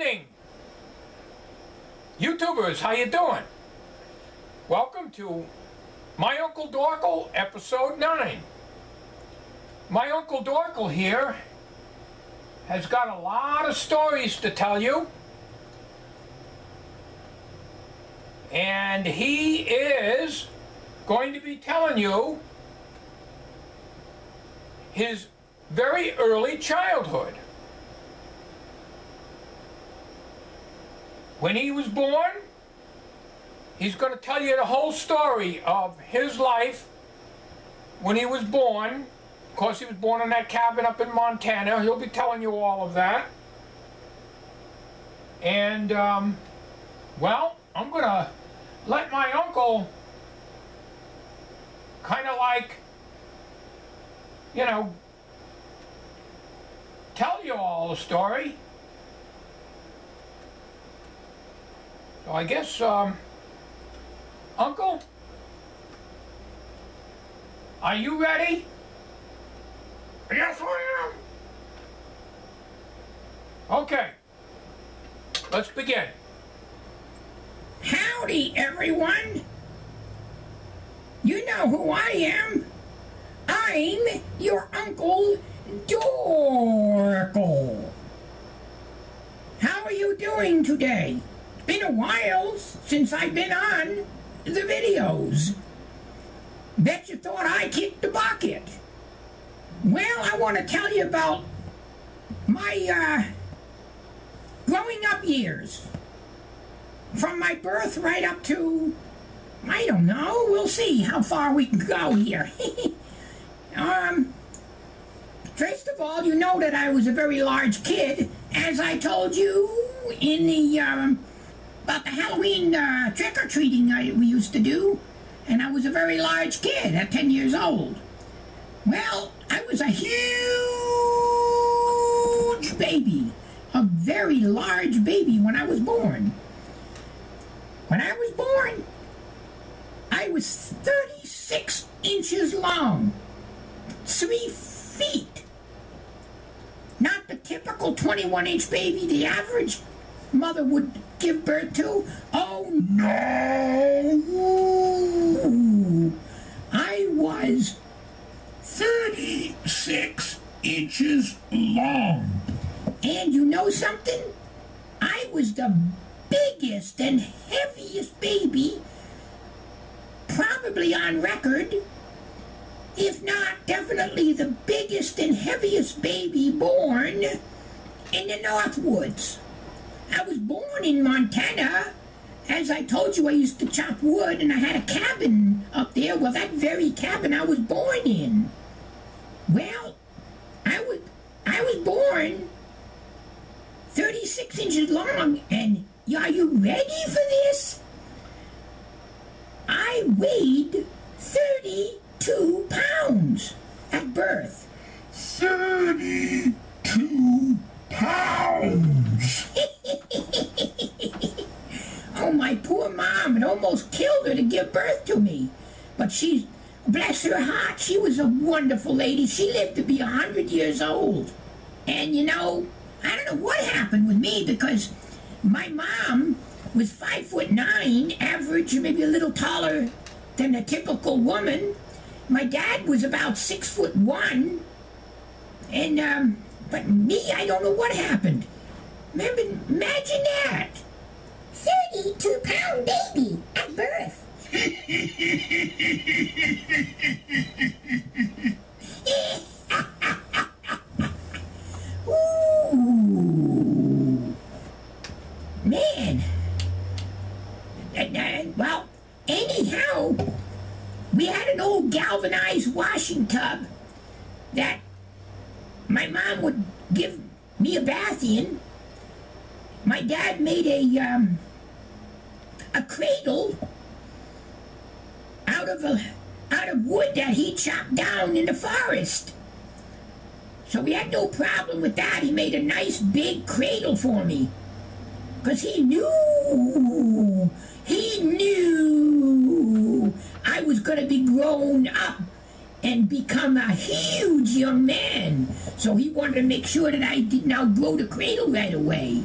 evening, YouTubers. How you doing? Welcome to My Uncle Dorkel, episode 9. My Uncle Dorkel here has got a lot of stories to tell you, and he is going to be telling you his very early childhood. When he was born, he's going to tell you the whole story of his life when he was born. Of course, he was born in that cabin up in Montana. He'll be telling you all of that. And, well, I'm going to let my uncle kind of like, you know, tell you all the story. So I guess, Uncle, are you ready? Yes, I am. Okay, let's begin. Howdy, everyone. You know who I am. I'm your Uncle Dorkel. How are you doing today? It's been a while since I've been on the videos. Bet you thought I kicked the bucket. Well, I want to tell you about my growing up years. From my birth right up to, I don't know, we'll see how far we can go here. First of all, you know that I was a very large kid, as I told you in the, about the Halloween trick-or-treating we used to do, and I was a very large kid at 10 years old. Well, I was a huge baby, a very large baby when I was born. When I was born, I was 36 inches long, 3 feet. Not the typical 21-inch baby the average mother would give birth to. Oh no! I was 36 inches long. And you know something? I was the biggest and heaviest baby probably on record, if not definitely the biggest and heaviest baby born in the Northwoods. I was born in Montana. As I told you, I used to chop wood, and I had a cabin up there. Well, that very cabin I was born in. Well, I was born 36 inches long, and are you ready for this? I weighed 32 pounds at birth. 32 pounds! Oh, my poor mom, it almost killed her to give birth to me. But she, bless her heart, she was a wonderful lady. She lived to be 100 years old. And, you know, I don't know what happened with me, because my mom was 5'9", average, maybe a little taller than a typical woman. My dad was about 6'1", and but me, I don't know what happened. Imagine that, 32-pound baby at birth. Ooh, man. Well, anyhow, we had an old galvanized washing tub that my mom would give me a bath in. My dad made a cradle out of wood that he chopped down in the forest. So we had no problem with that. He made a nice big cradle for me, because he knew I was going to be grown up and become a huge young man. So he wanted to make sure that I didn't outgrow the cradle right away.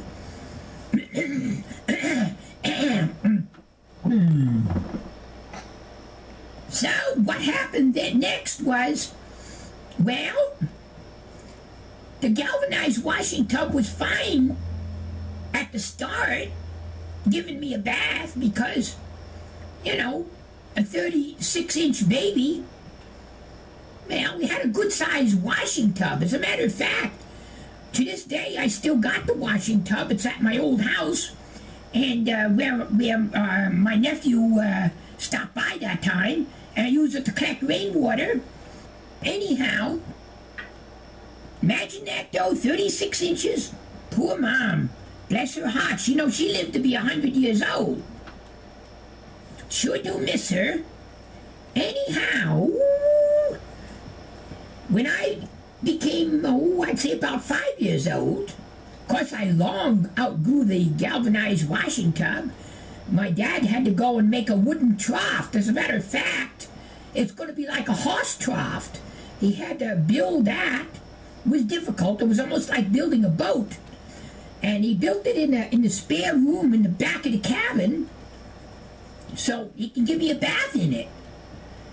happened then next was, well, the galvanized washing tub was fine at the start, giving me a bath because, you know, a 36-inch baby. Well, we had a good-sized washing tub. As a matter of fact, to this day, I still got the washing tub. It's at my old house, and where my nephew stopped by that time, and I used it to collect rainwater. Anyhow, imagine that, though, 36 inches. Poor Mom. Bless her heart. You know, she lived to be 100 years old. Sure do miss her. Anyhow, when I became, I'd say about 5 years old, of course I long outgrew the galvanized washing tub. My dad had to go and make a wooden trough. As a matter of fact, it's going to be like a horse trough. He had to build that. It was difficult. It was almost like building a boat. And he built it in the spare room in the back of the cabin so he can give me a bath in it.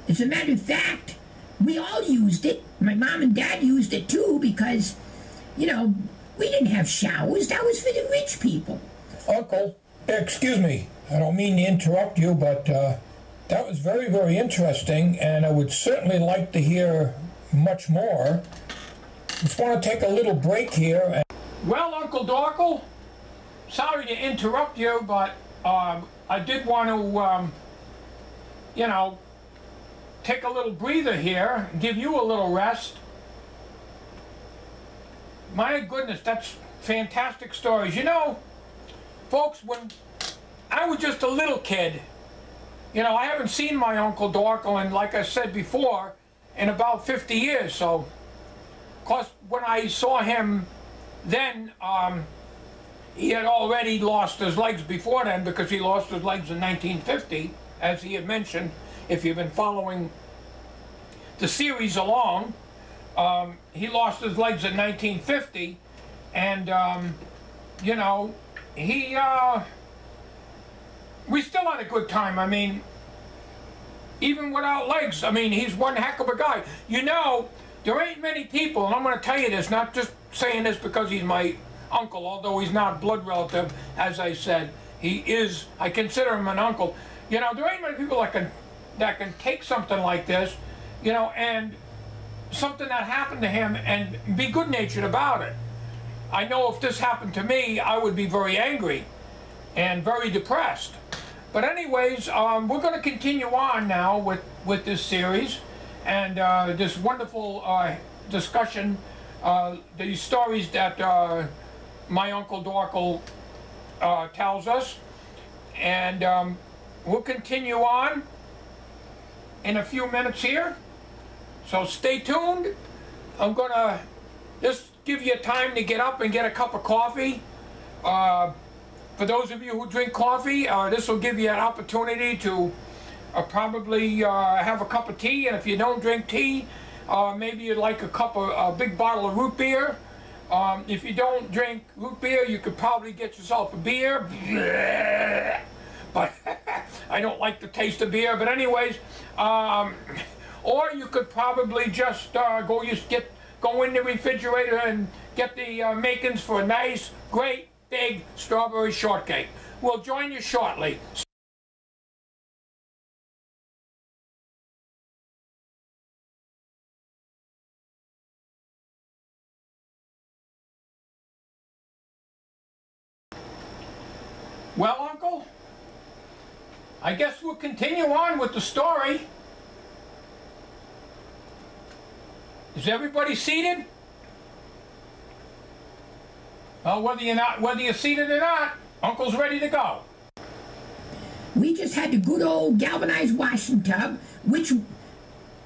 As a matter of fact, we all used it. My mom and dad used it too because, you know, we didn't have showers. That was for the rich people. Uncle, excuse me. I don't mean to interrupt you, but that was very, very interesting, and I would certainly like to hear much more. Just want to take a little break here. Well, Uncle Dorkel, sorry to interrupt you, but I did want to, you know, take a little breather here, give you a little rest. My goodness, that's fantastic stories. You know, folks, when I was just a little kid, you know, I haven't seen my Uncle Dorkel, and like I said before, in about 50 years. So, of course, when I saw him then, he had already lost his legs before then, because he lost his legs in 1950, as he had mentioned, if you've been following the series along. He lost his legs in 1950, and, you know, we still had a good time. I mean, even without legs, I mean, he's one heck of a guy. You know, there ain't many people, and I'm going to tell you this, not just saying this because he's my uncle, although he's not blood relative, as I said. He is, I consider him an uncle. You know, there ain't many people that can take something like this, you know, and something that happened to him and be good-natured about it. I know if this happened to me, I would be very angry and very depressed. But anyways, we're going to continue on now with this series and this wonderful discussion, these stories that my Uncle Dorkel tells us. And we'll continue on in a few minutes here. So stay tuned. I'm going to just give you time to get up and get a cup of coffee. For those of you who drink coffee, this will give you an opportunity to probably have a cup of tea. And if you don't drink tea, maybe you'd like a big bottle of root beer. If you don't drink root beer, you could probably get yourself a beer. But I don't like the taste of beer. But anyways, or you could probably just go in the refrigerator and get the makings for a nice, great, big strawberry shortcake. We'll join you shortly. Well, Uncle, I guess we'll continue on with the story. Is everybody seated? Well, whether you're seated or not, Uncle's ready to go. We just had the good old galvanized washing tub, which,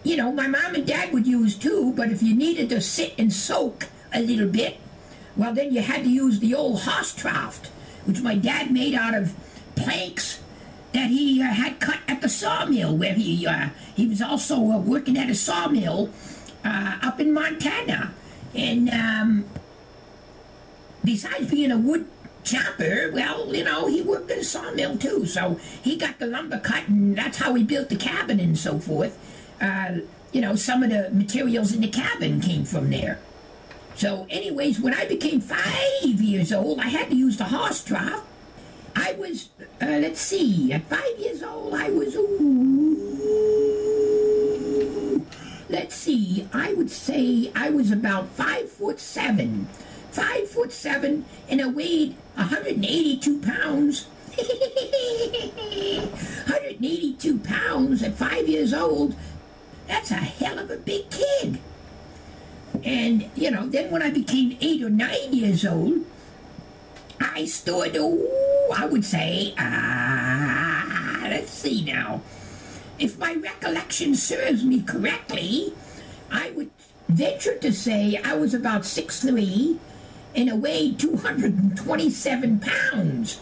you know, my mom and dad would use too, but if you needed to sit and soak a little bit, well, then you had to use the old horse trough, which my dad made out of planks that he had cut at the sawmill, where he was also working at a sawmill up in Montana. And besides being a wood chopper, well, you know, he worked at a sawmill too, so he got the lumber cut, and that's how he built the cabin and so forth. some of the materials in the cabin came from there. So anyways, when I became 5 years old, I had to use the horse trough. I was, let's see, at 5 years old, I was, let's see, I would say I was about 5'7". 5'7", and I weighed 182 pounds. 182 pounds at 5 years old. That's a hell of a big kid. And, then when I became 8 or 9 years old, I stood, I would say, let's see now. If my recollection serves me correctly, I would venture to say I was about 6'3", and I weighed 227 pounds.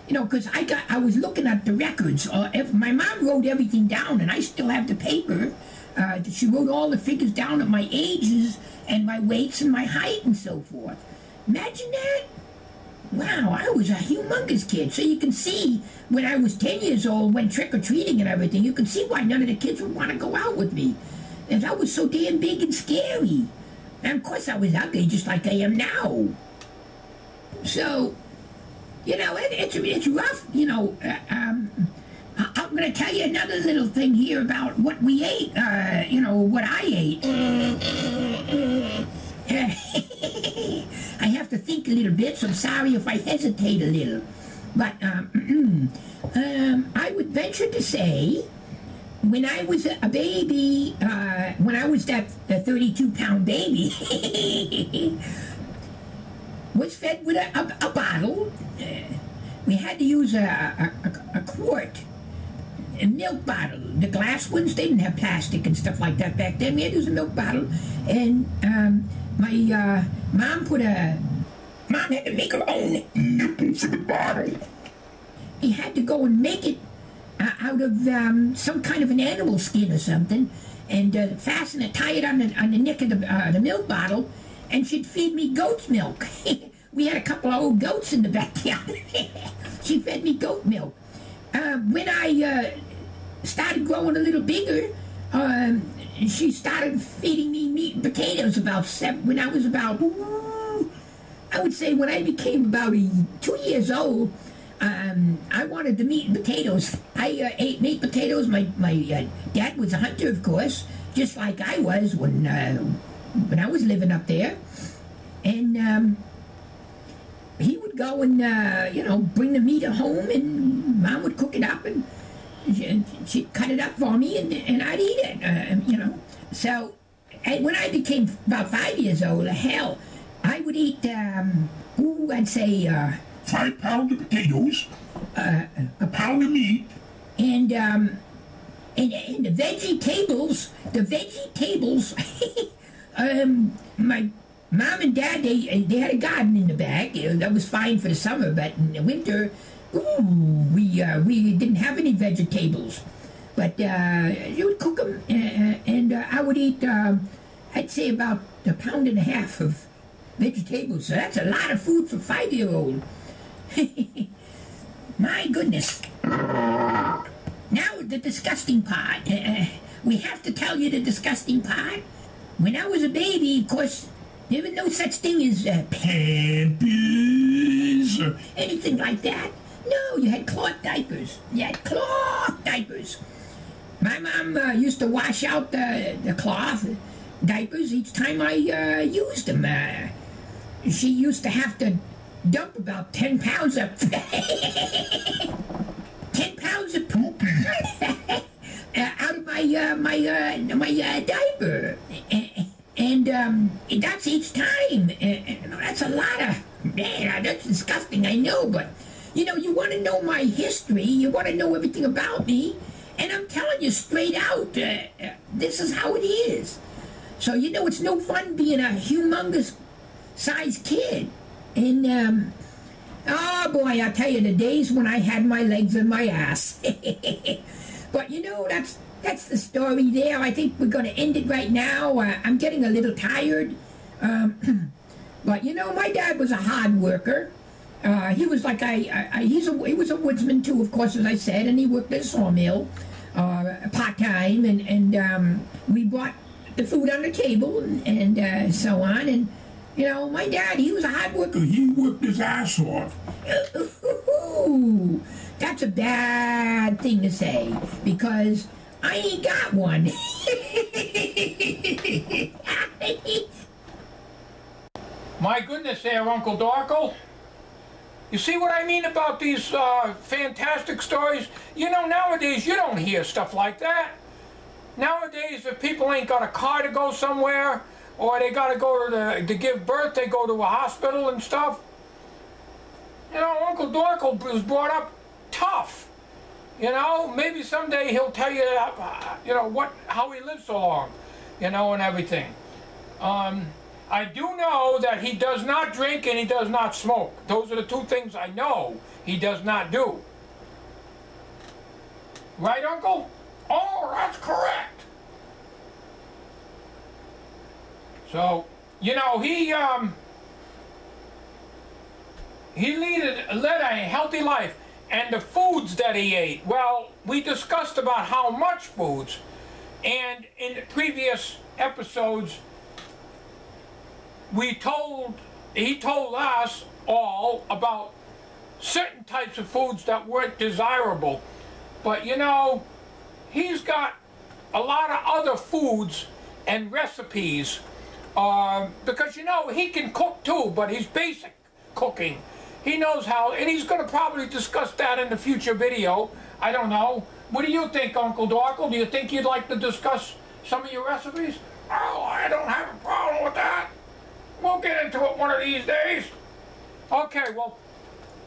Because I was looking at the records. My mom wrote everything down, and I still have the paper. She wrote all the figures down of my ages and my weights and my height and so forth. Imagine that. Wow, I was a humongous kid. So you can see when I was 10 years old, went trick-or-treating and everything, you can see why none of the kids would want to go out with me. And I was so damn big and scary. And of course I was ugly just like I am now. So, it's rough, I'm going to tell you another little thing here about what we ate, what I ate. I have to think a little bit, so I'm sorry if I hesitate a little. But I would venture to say, when I was a baby, when I was that 32-pound baby, was fed with a bottle. We had to use a quart, a milk bottle. The glass ones, they didn't have plastic and stuff like that back then. We had to use a milk bottle. And my mom had to make her own nipple for the bottle. He had to go and make it out of some kind of an animal skin or something, and fasten it, tie it on the neck of the milk bottle, and she'd feed me goat's milk. We had a couple of old goats in the backyard. She fed me goat milk. When I started growing a little bigger, she started feeding me meat and potatoes when I was about, I would say when I became about 2 years old. I wanted the meat and potatoes. I ate meat and potatoes. My dad was a hunter, of course, just like I was when I was living up there. And he would go and, bring the meat home, and Mom would cook it up, and she'd cut it up for me, and I'd eat it, So when I became about 5 years old, hell, I would eat, I'd say... 5 pounds of potatoes, a pound of meat, and the vegetables, my mom and dad, they had a garden in the back. That was fine for the summer, but in the winter, we didn't have any vegetables. But you would cook them, and I would eat, I'd say about 1.5 pounds of vegetables. So that's a lot of food for a 5-year-old. My goodness. Now the disgusting part. We have to tell you the disgusting part. When I was a baby, of course, there was no such thing as Pampers or anything like that. No, you had cloth diapers. My mom used to wash out the cloth diapers each time I used them. She used to have to dump about 10 pounds of 10 pounds of poop out of my diaper, and that's each time. That's a lot of, man, that's disgusting, I know, but you want to know my history, you want to know everything about me, and I'm telling you straight out, this is how it is. So it's no fun being a humongous sized kid. And, oh boy, I'll tell you, the days when I had my legs in my ass. But, that's the story there. I think we're going to end it right now. I'm getting a little tired. But, my dad was a hard worker. He was he was a woodsman, too, of course, as I said, and he worked at a sawmill. part-time, and we brought the food on the table and so on. And you know, my dad, he was a hard worker. He whipped his ass off. Ooh, that's a bad thing to say, because I ain't got one. My goodness there, Uncle Dorkel. You see what I mean about these fantastic stories? You know, nowadays you don't hear stuff like that. Nowadays, if people ain't got a car to go somewhere, or they got to go to give birth, they go to a hospital and stuff. You know, Uncle Dorkel was brought up tough. You know, maybe someday he'll tell you, you know, how he lived so long, you know, and everything. I do know that he does not drink and he does not smoke. Those are the two things I know he does not do. Right, Uncle? Oh, that's correct. So, you know, he led a healthy life. And the foods that he ate, well, we discussed about how much foods. And in previous episodes, he told us all about certain types of foods that weren't desirable. But, you know, he's got a lot of other foods and recipes. Because, you know, he can cook too, but he's basic cooking. He knows how, and he's going to probably discuss that in the future video. I don't know. What do you think, Uncle Dorkel? Do you think you'd like to discuss some of your recipes? Oh, I don't have a problem with that. We'll get into it one of these days. Okay, well,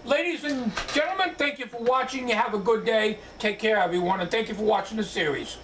ladies and gentlemen, thank you for watching. You have a good day. Take care, everyone, and thank you for watching the series.